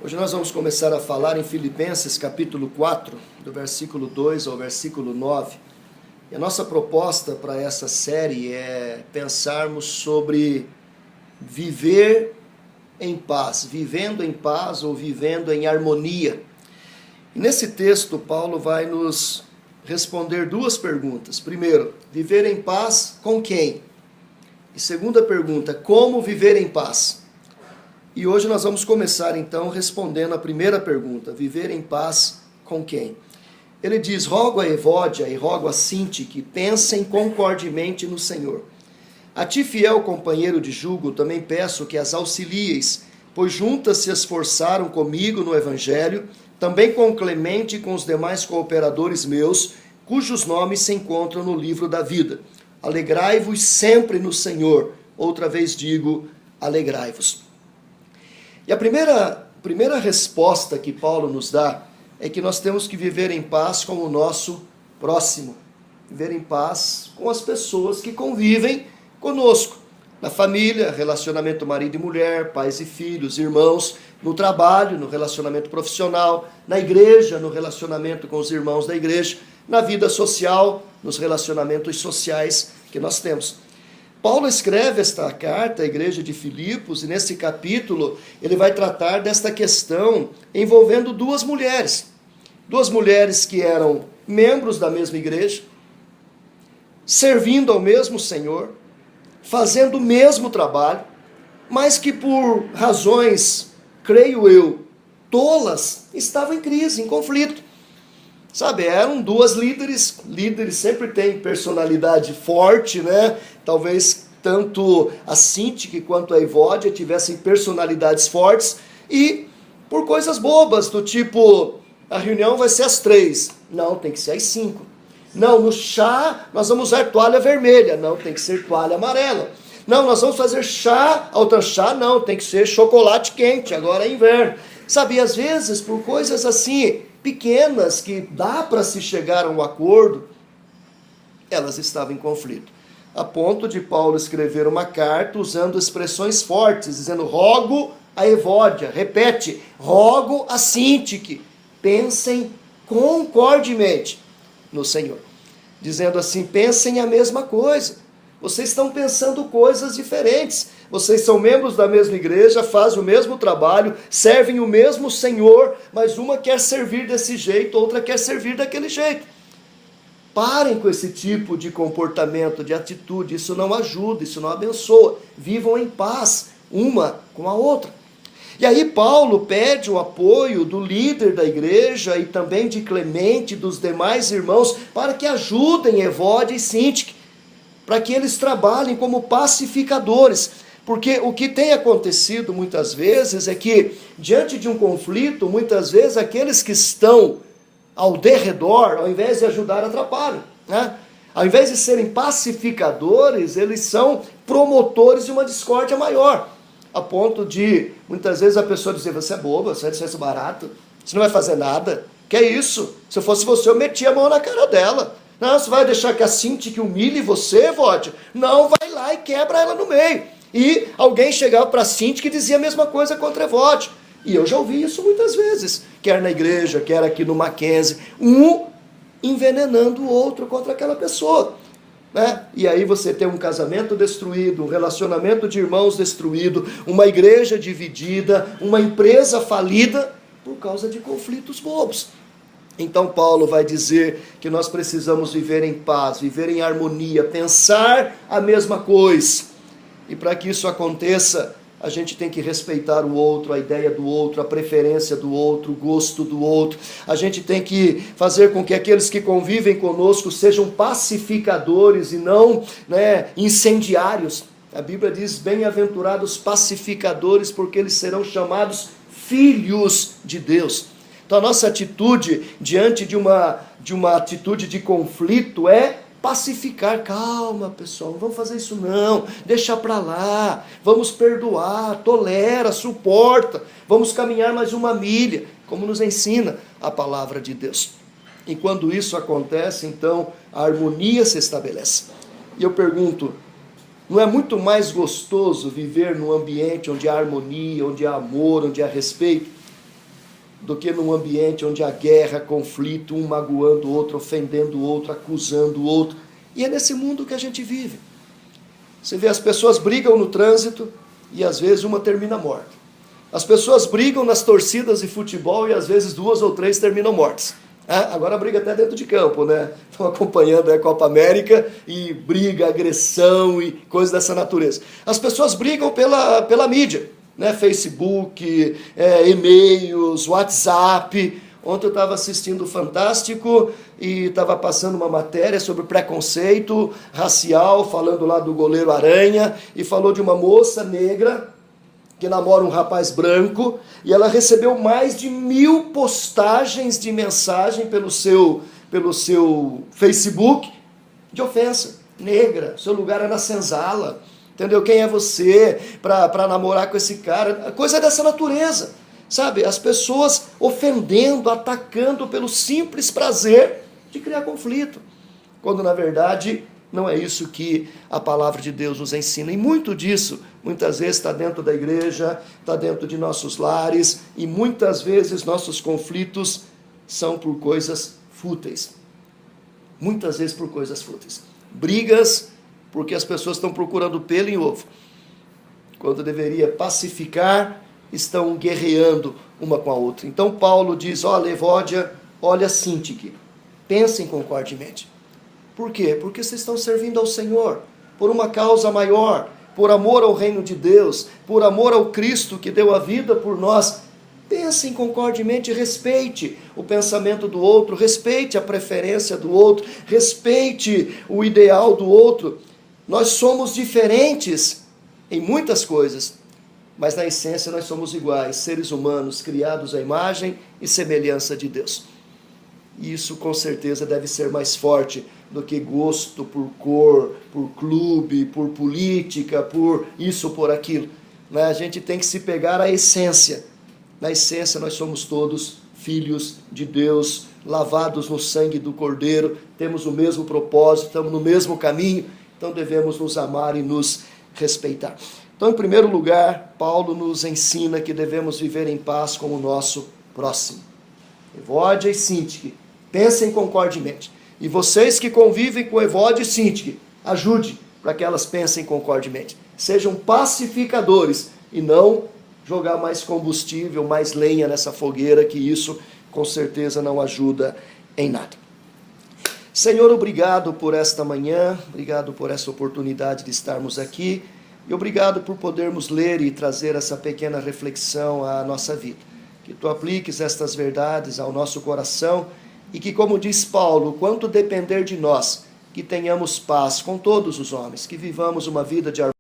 Hoje nós vamos começar a falar em Filipenses capítulo 4, do versículo 2 ao versículo 9. E a nossa proposta para essa série é pensarmos sobre viver em paz, vivendo em paz ou vivendo em harmonia. E nesse texto, Paulo vai nos responder duas perguntas. Primeiro, viver em paz com quem? E segunda pergunta, como viver em paz? E hoje nós vamos começar então respondendo a primeira pergunta, viver em paz com quem? Ele diz, rogo a Evódia e rogo a Sinti que pensem concordemente no Senhor. A ti, fiel companheiro de jugo, também peço que as auxilieis, pois juntas se esforçaram comigo no Evangelho, também com Clemente e com os demais cooperadores meus, cujos nomes se encontram no livro da vida. Alegrai-vos sempre no Senhor. Outra vez digo, alegrai-vos. E a primeira resposta que Paulo nos dá é que nós temos que viver em paz com o nosso próximo. Viver em paz com as pessoas que convivem conosco. Na família, relacionamento marido e mulher, pais e filhos, irmãos, no trabalho, no relacionamento profissional, na igreja, no relacionamento com os irmãos da igreja, na vida social, nos relacionamentos sociais que nós temos. Paulo escreve esta carta à igreja de Filipos e nesse capítulo ele vai tratar desta questão envolvendo duas mulheres que eram membros da mesma igreja, servindo ao mesmo Senhor, fazendo o mesmo trabalho, mas que por razões, creio eu, tolas, estavam em crise, em conflito. Sabe, eram duas líderes sempre têm personalidade forte, né? Talvez tanto a Sinti quanto a Evódia tivessem personalidades fortes e por coisas bobas, do tipo, a reunião vai ser às 3, não, tem que ser às 5. Não, no chá nós vamos usar toalha vermelha, não, tem que ser toalha amarela. Não, nós vamos fazer chá, outra chá, não, tem que ser chocolate quente, agora é inverno. Sabe, às vezes por coisas assim, pequenas, que dá para se chegar a um acordo, elas estavam em conflito. A ponto de Paulo escrever uma carta usando expressões fortes, dizendo, rogo a Evódia, repete, rogo a Sinti, pensem concordemente no Senhor. Dizendo assim, pensem a mesma coisa. Vocês estão pensando coisas diferentes. Vocês são membros da mesma igreja, fazem o mesmo trabalho, servem o mesmo Senhor, mas uma quer servir desse jeito, outra quer servir daquele jeito. Parem com esse tipo de comportamento, de atitude. Isso não ajuda, isso não abençoa. Vivam em paz, uma com a outra. E aí Paulo pede o apoio do líder da igreja e também de Clemente, dos demais irmãos, para que ajudem Evódia e Sinti, para que eles trabalhem como pacificadores. Porque o que tem acontecido muitas vezes é que, diante de um conflito, muitas vezes aqueles que estão ao derredor, ao invés de ajudar, atrapalham, né? Ao invés de serem pacificadores, eles são promotores de uma discórdia maior. A ponto de, muitas vezes, a pessoa dizer, você é boba, você é de senso barato, você não vai fazer nada. Que é isso? Se eu fosse você, eu metia a mão na cara dela. Não, você vai deixar que a Sinti que humilhe você, Evódia? Não, vai lá e quebra ela no meio. E alguém chegava para a Sinti que dizia a mesma coisa contra a Evódia. E eu já ouvi isso muitas vezes, quer na igreja, quer aqui no Mackenzie, um envenenando o outro contra aquela pessoa. Né? E aí você tem um casamento destruído, um relacionamento de irmãos destruído, uma igreja dividida, uma empresa falida por causa de conflitos bobos. Então Paulo vai dizer que nós precisamos viver em paz, viver em harmonia, pensar a mesma coisa. E para que isso aconteça, a gente tem que respeitar o outro, a ideia do outro, a preferência do outro, o gosto do outro. A gente tem que fazer com que aqueles que convivem conosco sejam pacificadores e não, incendiários. A Bíblia diz, bem-aventurados pacificadores, porque eles serão chamados filhos de Deus. Então a nossa atitude diante de uma atitude de conflito é pacificar. Calma, pessoal, não vamos fazer isso não, deixa pra lá, vamos perdoar, tolera, suporta, vamos caminhar mais uma milha, como nos ensina a palavra de Deus. E quando isso acontece, então a harmonia se estabelece. E eu pergunto, não é muito mais gostoso viver num ambiente onde há harmonia, onde há amor, onde há respeito? do que num ambiente onde há guerra, conflito, um magoando o outro, ofendendo o outro, acusando o outro. E é nesse mundo que a gente vive. Você vê, as pessoas brigam no trânsito e às vezes uma termina morta. As pessoas brigam nas torcidas de futebol e às vezes 2 ou 3 terminam mortas. Agora briga até dentro de campo, né? Estão acompanhando a Copa América e briga, agressão e coisas dessa natureza. As pessoas brigam pela mídia, né? Facebook, e-mails, WhatsApp. Ontem eu estava assistindo o Fantástico e estava passando uma matéria sobre preconceito racial, falando lá do goleiro Aranha, e falou de uma moça negra que namora um rapaz branco, e ela recebeu mais de 1000 postagens de mensagem pelo seu Facebook de ofensa. Negra, seu lugar é na senzala, entendeu? Quem é você para namorar com esse cara? Coisa dessa natureza, sabe? As pessoas ofendendo, atacando pelo simples prazer de criar conflito, quando na verdade não é isso que a palavra de Deus nos ensina. E muito disso, muitas vezes, está dentro da igreja, está dentro de nossos lares, e muitas vezes nossos conflitos são por coisas fúteis. Muitas vezes por coisas fúteis. Brigas porque as pessoas estão procurando pelo em ovo. Quando deveria pacificar, estão guerreando uma com a outra. Então Paulo diz, olha Evódia, olha Sintique, pensem concordemente. Por quê? Porque vocês estão servindo ao Senhor, por uma causa maior, por amor ao reino de Deus, por amor ao Cristo que deu a vida por nós. Pensem concordemente, respeite o pensamento do outro, respeite a preferência do outro, respeite o ideal do outro. Nós somos diferentes em muitas coisas, mas na essência nós somos iguais, seres humanos criados à imagem e semelhança de Deus. E isso com certeza deve ser mais forte do que gosto por cor, por clube, por política, por isso ou por aquilo. A gente tem que se pegar à essência. Na essência nós somos todos filhos de Deus, lavados no sangue do Cordeiro, temos o mesmo propósito, estamos no mesmo caminho, então devemos nos amar e nos respeitar. Então, em primeiro lugar, Paulo nos ensina que devemos viver em paz com o nosso próximo. Evódia e Sintique, pensem concordemente. E vocês que convivem com Evódia e Sintique, ajude para que elas pensem concordemente. Sejam pacificadores e não jogar mais combustível, mais lenha nessa fogueira, que isso com certeza não ajuda em nada. Senhor, obrigado por esta manhã, obrigado por essa oportunidade de estarmos aqui e obrigado por podermos ler e trazer essa pequena reflexão à nossa vida. Que Tu apliques estas verdades ao nosso coração e que, como diz Paulo, quanto depender de nós, que tenhamos paz com todos os homens, que vivamos uma vida de